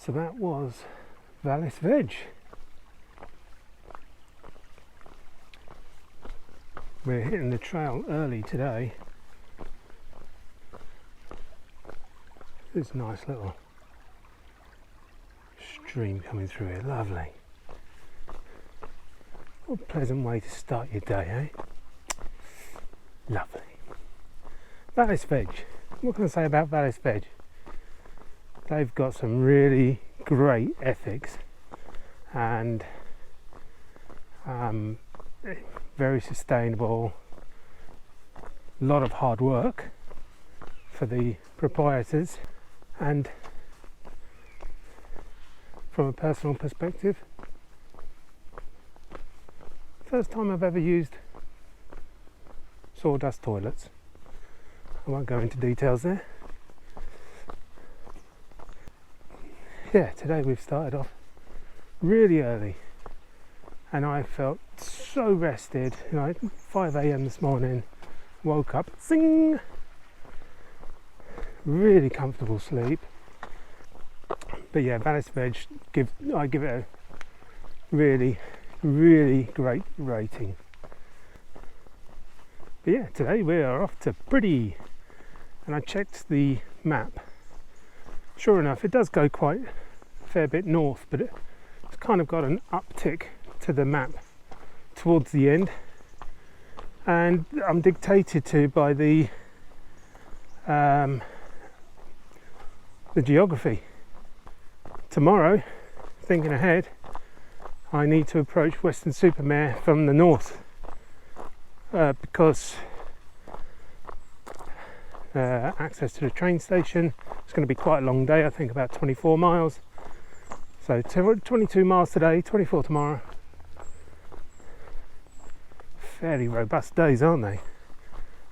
So that was Vallis Veg. We're hitting the trail early today. There's a nice little stream coming through here, lovely. What a pleasant way to start your day, eh? Lovely. Vallis Veg. What can I say about Vallis Veg? They've got some really great ethics and very sustainable, a lot of hard work for the proprietors, and from a personal perspective, first time I've ever used sawdust toilets. I won't go into details there. Yeah, today we've started off really early and I felt so rested. 5 a.m. this morning, woke up, zing, really comfortable sleep. But yeah, Vallis Veg, I give it a really, really great rating. But yeah, today we are off to Priddy, and I checked the map. Sure enough, it does go quite a fair bit north, but it's kind of got an uptick to the map towards the end, and I'm dictated to by the geography. Tomorrow, thinking ahead, I need to approach Weston-super-Mare from the north because access to the train station. It's going to be quite a long day, I think about 24 miles. So 22 miles today, 24 tomorrow. Fairly robust days, aren't they?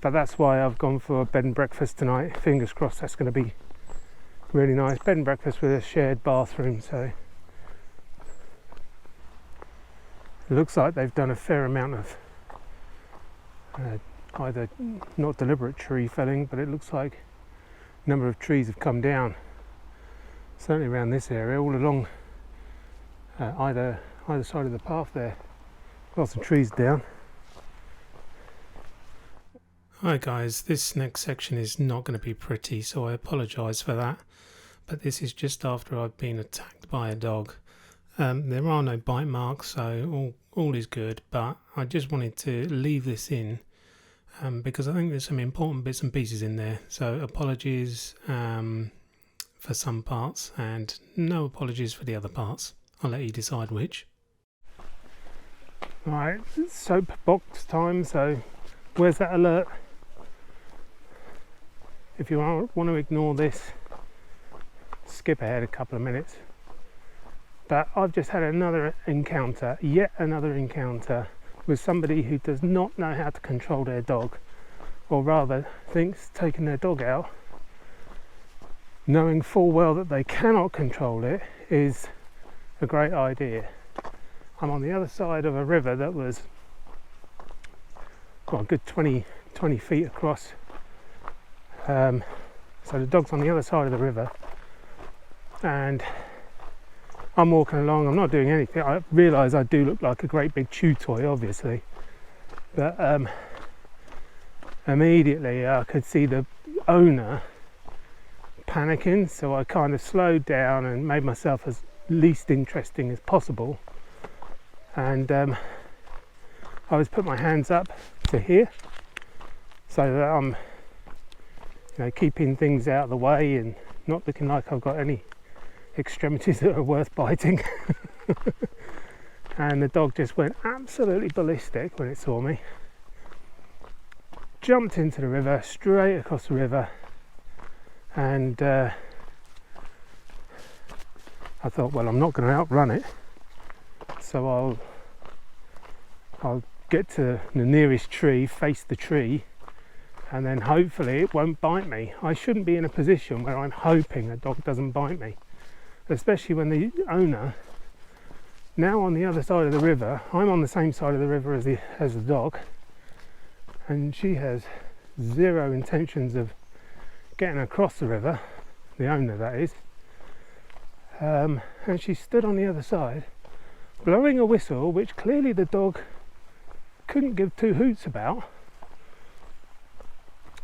But that's why I've gone for a bed and breakfast tonight. Fingers crossed that's going to be really nice. Bed and breakfast with a shared bathroom, so it looks like they've done a fair amount of either not deliberate tree felling, but it looks like a number of trees have come down, certainly around this area, all along either side of the path there. Lots of trees down. Hi guys, this next section is not going to be pretty, so I apologise for that, but this is just after I've been attacked by a dog. There are no bite marks, so all is good, but I just wanted to leave this in because I think there's some important bits and pieces in there. So apologies for some parts and no apologies for the other parts. I'll let you decide which. Right, soap box time, so where's that alert? If you want to ignore this, skip ahead a couple of minutes. But I've just had yet another encounter with somebody who does not know how to control their dog, or rather thinks taking their dog out, knowing full well that they cannot control it, is a great idea. I'm on the other side of a river that was a good 20 feet across. So the dog's on the other side of the river, and I'm walking along, I'm not doing anything. I realise I do look like a great big chew toy, obviously, but immediately I could see the owner panicking, so I kind of slowed down and made myself as least interesting as possible, and I was put my hands up to here so that I'm keeping things out of the way and not looking like I've got any extremities that are worth biting. And the dog just went absolutely ballistic when it saw me, jumped into the river, straight across the river, and I thought, well, I'm not going to outrun it, so I'll get to the nearest tree, face the tree, and then hopefully it won't bite me. I shouldn't be in a position where I'm hoping a dog doesn't bite me, especially when the owner, now on the other side of the river, I'm on the same side of the river as the dog, and she has zero intentions of getting across the river, the owner that is. and she stood on the other side blowing a whistle which clearly the dog couldn't give two hoots about,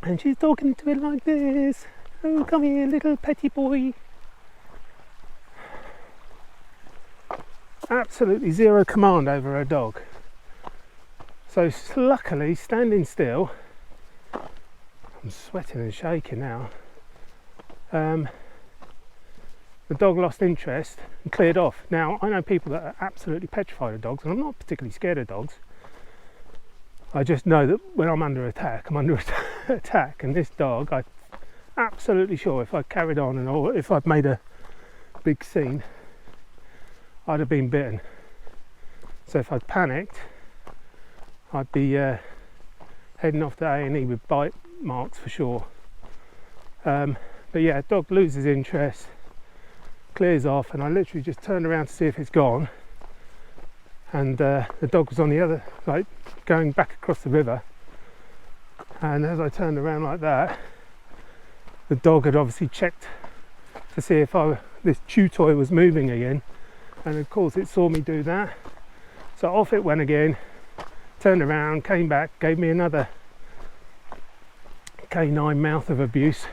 and she's talking to it like this. Oh, come here, little petty boy. Absolutely zero command over her dog. So luckily, standing still, I'm sweating and shaking now, the dog lost interest and cleared off. Now, I know people that are absolutely petrified of dogs, and I'm not particularly scared of dogs. I just know that when I'm under attack, I'm under attack, and this dog, I'm absolutely sure if I carried on and or if I'd made a big scene, I'd have been bitten. So if I'd panicked, I'd be heading off to A&E with bite marks for sure. But yeah, dog loses interest, clears off, and I literally just turned around to see if it's gone, and the dog was on the other, like going back across the river, and as I turned around like that, the dog had obviously checked to see if this chew toy was moving again, and of course it saw me do that, so off it went again, turned around, came back, gave me another canine mouth of abuse.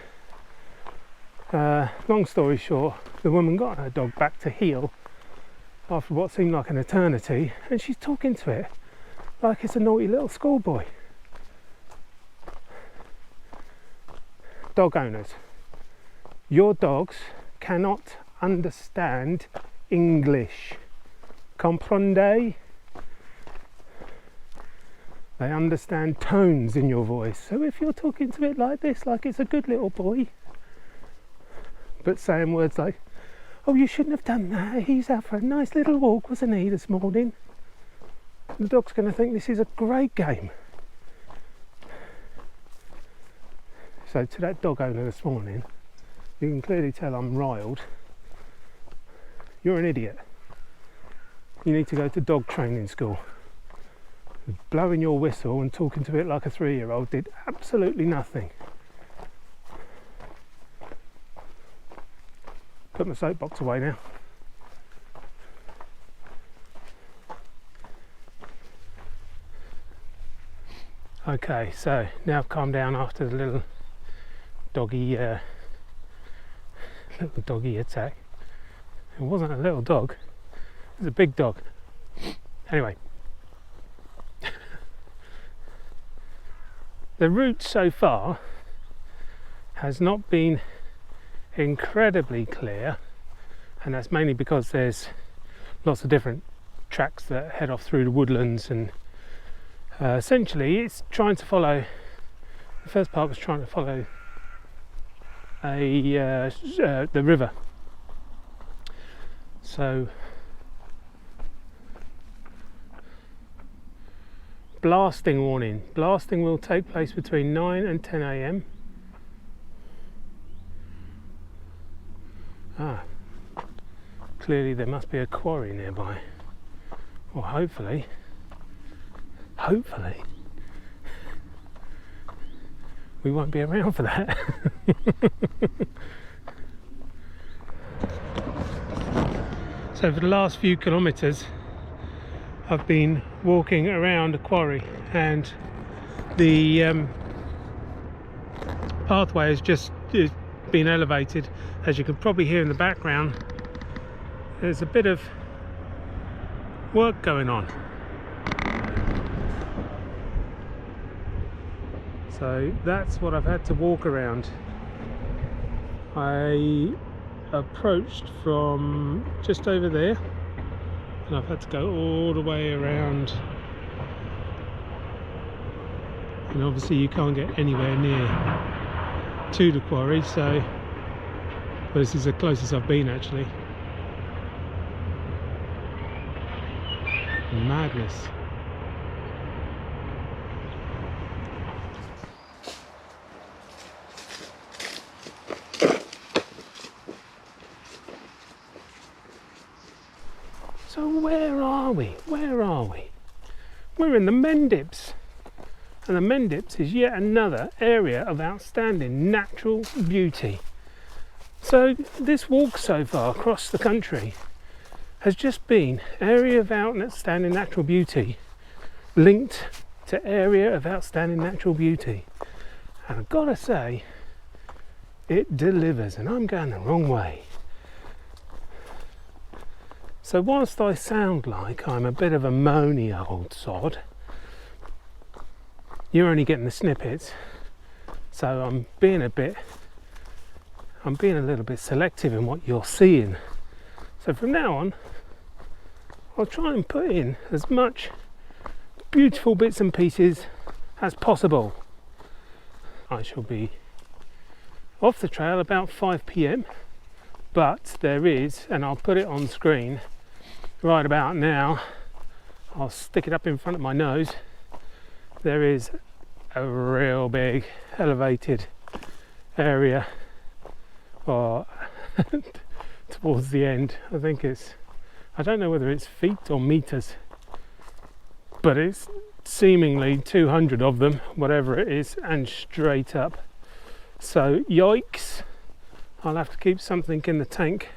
Long story short, the woman got her dog back to heel after what seemed like an eternity, and she's talking to it like it's a naughty little schoolboy. Dog owners, your dogs cannot understand English. Comprende? They understand tones in your voice. So if you're talking to it like this, like it's a good little boy, but saying words like, oh, you shouldn't have done that, he's out for a nice little walk, wasn't he, this morning? The dog's going to think this is a great game. So to that dog owner this morning, you can clearly tell I'm riled. You're an idiot. You need to go to dog training school. Blowing your whistle and talking to it like a 3-year-old did absolutely nothing. Put my soapbox away now. Okay, so now I've calmed down after the little doggy attack. It wasn't a little dog, it was a big dog. Anyway, the route so far has not been incredibly clear, and that's mainly because there's lots of different tracks that head off through the woodlands, and essentially it's trying to follow, the first part was trying to follow the river. So blasting warning. Blasting will take place between 9 and 10 a.m. Clearly there must be a quarry nearby. Well, hopefully we won't be around for that. So for the last few kilometres I've been walking around a quarry, and the pathway has just been elevated. As you can probably hear in the background, there's a bit of work going on. So that's what I've had to walk around. I approached from just over there, and I've had to go all the way around, and obviously you can't get anywhere near to the quarry, so but this is the closest I've been actually. Madness. So where are we? Where are we? We're in the Mendips. And the Mendips is yet another area of outstanding natural beauty. So this walk so far across the country has just been area of outstanding natural beauty linked to area of outstanding natural beauty, and I've got to say it delivers, and I'm going the wrong way. So whilst I sound like I'm a bit of a moany old sod, you're only getting the snippets, so I'm being a little bit selective in what you're seeing. So from now on, I'll try and put in as much beautiful bits and pieces as possible. I shall be off the trail about 5 p.m, but there is, and I'll put it on screen right about now, I'll stick it up in front of my nose, there is a real big elevated area, or towards the end, I think it's, I don't know whether it's feet or meters, but it's seemingly 200 of them, whatever it is, and straight up. So yikes, I'll have to keep something in the tank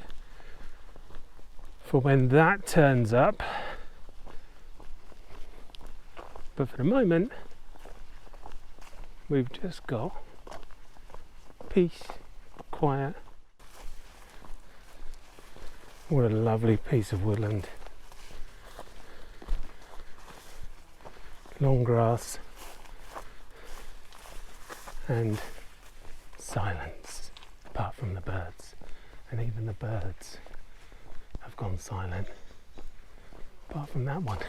for when that turns up. But for the moment, we've just got peace, quiet. What a lovely piece of woodland. Long grass and silence, apart from the birds. And even the birds have gone silent, apart from that one.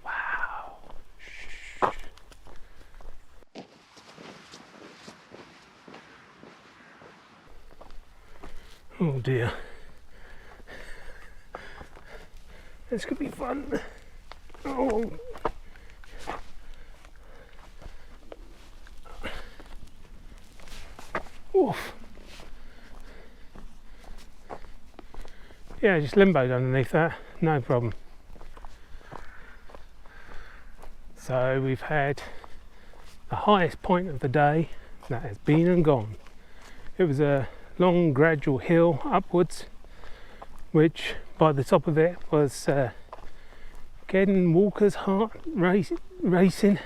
Wow. Shh. Oh dear. This could be fun. Oh. Oof. Yeah, just limboed underneath that, no problem. So we've had the highest point of the day that has been and gone. It was a long gradual hill upwards, which by the top of it was getting Walker's heart racing.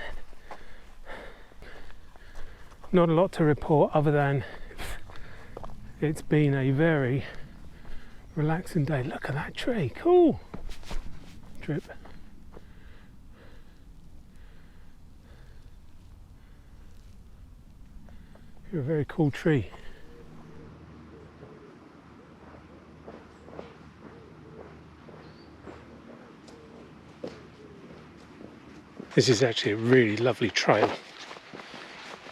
Not a lot to report other than it's been a very relaxing day. Look at that tree, cool. Drip. You're a very cool tree. This is actually a really lovely trail.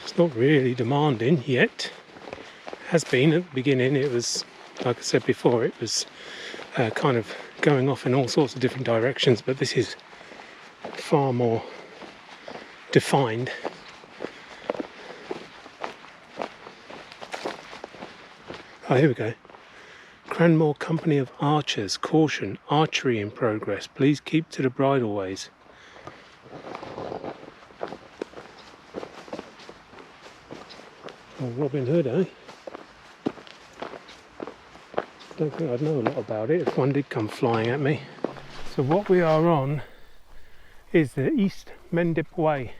It's not really demanding yet. It has been at the beginning. It was, like I said before, it was kind of going off in all sorts of different directions, but this is far more defined. Oh, here we go. Cranmore Company of Archers, caution, archery in progress. Please keep to the bridleways. Oh, Robin Hood, eh? Don't think I'd know a lot about it if one did come flying at me. So what we are on is the East Mendip Way,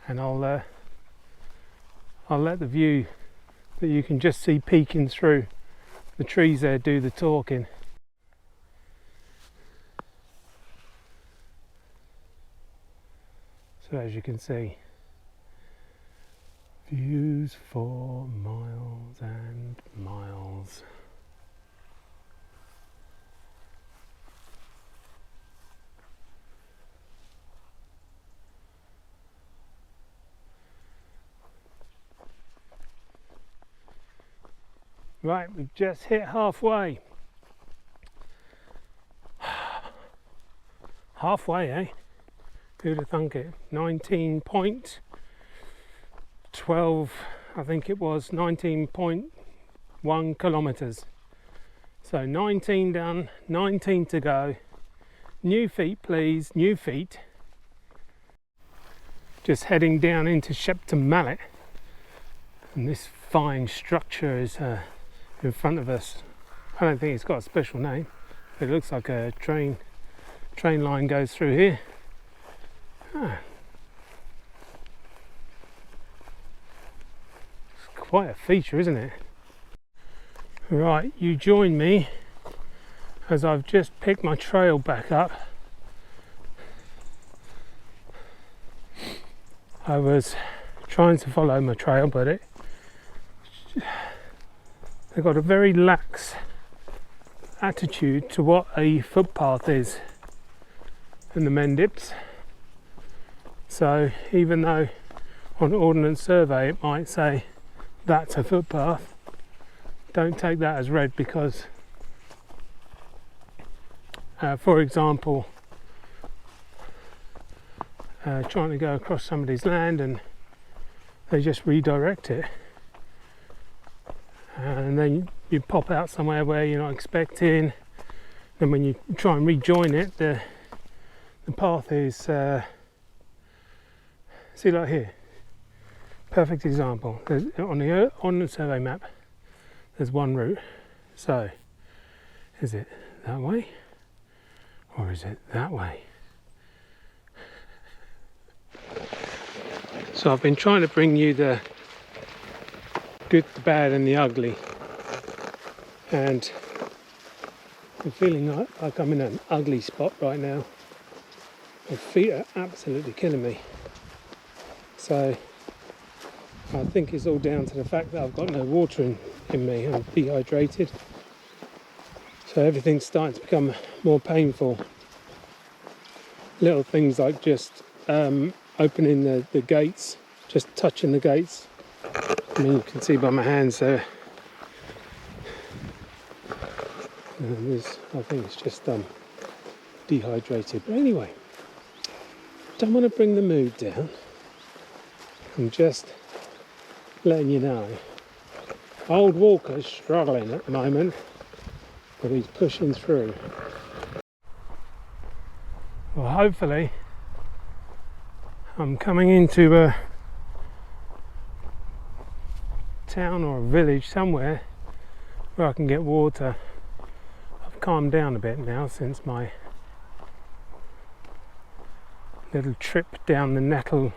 and I'll let the view that you can just see peeking through the trees there do the talking. So as you can see, views for miles and miles. Right, we've just hit halfway. Halfway, eh? Who'd have thunk it? 19.12, I think it was 19.1 kilometres. So 19 done, 19 to go. New feet, please, new feet. just heading down into Shepton Mallet, and this fine structure is in front of us. I don't think it's got a special name, but it looks like a train line goes through here. It's quite a feature, isn't it? Right, you join me as I've just picked my trail back up. I was trying to follow my trail, but I got a very lax attitude to what a footpath is in the Mendips. So even though on Ordnance Survey it might say that's a footpath, don't take that as read, because for example, trying to go across somebody's land and they just redirect it, and then you pop out somewhere where you're not expecting. Then when you try and rejoin it, the path is see, like here, perfect example. On the survey map there's one route, so is it that way or is it that way? So I've been trying to bring you the good, the bad and the ugly, and I'm feeling like I'm in an ugly spot right now. My feet are absolutely killing me, so I think it's all down to the fact that I've got no water in me. I'm dehydrated, so everything's starting to become more painful. Little things like just opening the gates, just touching the gates. I mean, you can see by my hands there. I think it's just dehydrated. But anyway, don't want to bring the mood down. I'm just letting you know, old Walker's struggling at the moment, but he's pushing through. Well, hopefully I'm coming into a town or a village somewhere where I can get water. I've calmed down a bit now since my little trip down the nettle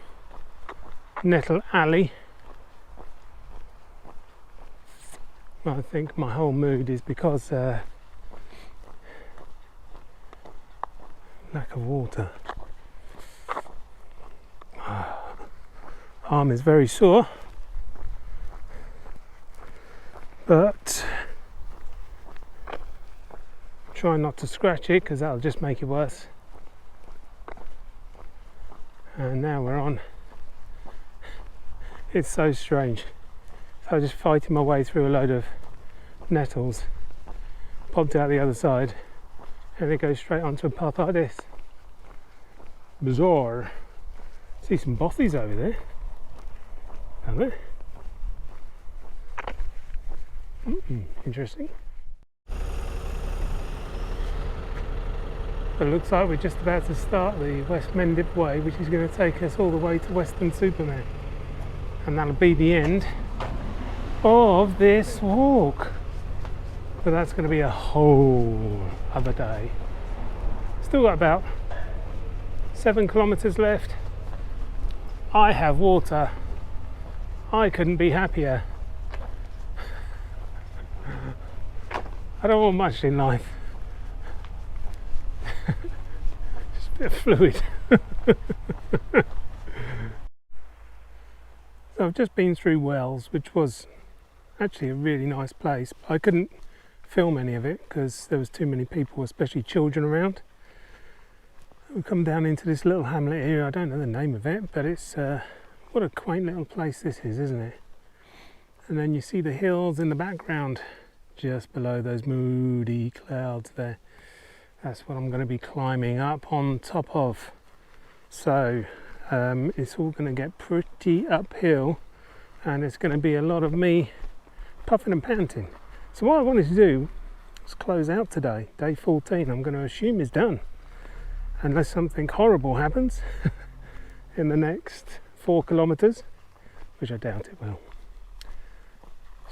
alley. I think my whole mood is because lack of water. Arm is very sore, but try not to scratch it because that'll just make it worse. And now we're on. It's so strange. So I'm just fighting my way through a load of nettles, popped out the other side, and it goes straight onto a path like this. Bizarre. See some bothies over there. Are there? Interesting. But it looks like we're just about to start the West Mendip Way, which is going to take us all the way to Weston-super-Mare, and that'll be the end of this walk. But that's going to be a whole other day. Still got about 7 kilometers left. I have water. I couldn't be happier. I don't want much in life. Just a bit of fluid. So I've just been through Wells, which was actually a really nice place. I couldn't film any of it because there was too many people, especially children, around. We come down into this little hamlet here. I don't know the name of it, but it's what a quaint little place this is, isn't it? And then you see the hills in the background just below those moody clouds there. That's what I'm going to be climbing up on top of. So it's all going to get pretty uphill, and it's going to be a lot of me puffing and panting. So what I wanted to do was close out today. Day 14 I'm going to assume is done, unless something horrible happens. in the next 4 kilometres, which I doubt it will.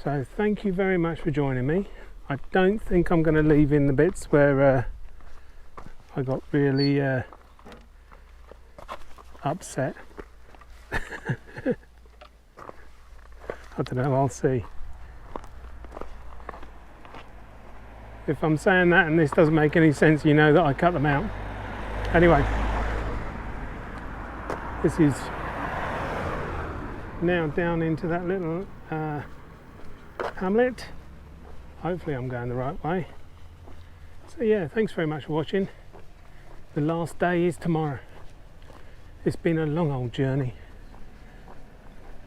So thank you very much for joining me. I don't think I'm going to leave in the bits where I got really upset. I don't know, I'll see. If I'm saying that and this doesn't make any sense, you know that I cut them out. Anyway, this is now down into that little hamlet. Hopefully I'm going the right way. So yeah, thanks very much for watching. The last day is tomorrow. It's been a long old journey,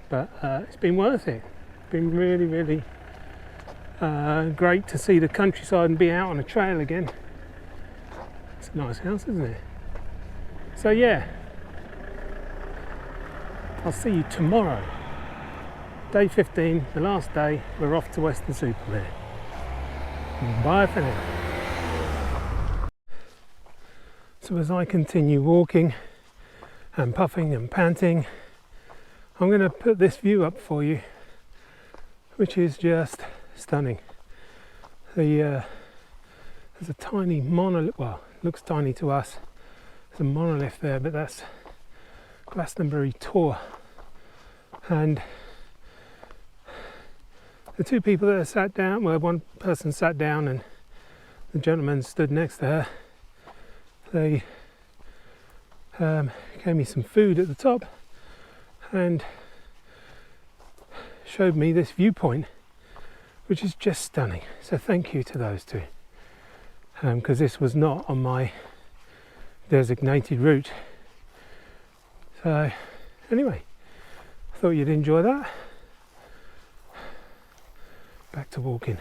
but it's been worth it. It's been really, really great to see the countryside and be out on a trail again. It's a nice house, isn't it? So yeah, I'll see you tomorrow. Day 15, the last day. We're off to Weston-super-Mare. Bye for now. So as I continue walking and puffing and panting, I'm going to put this view up for you, which is just stunning. There's a tiny monolith, well, it looks tiny to us. There's a monolith there, but that's Glastonbury Tor. And the two people that sat down, well, one person sat down and the gentleman stood next to her. They gave me some food at the top and showed me this viewpoint, which is just stunning. So thank you to those two, because this was not on my designated route. So anyway, I thought you'd enjoy that. Back to walking.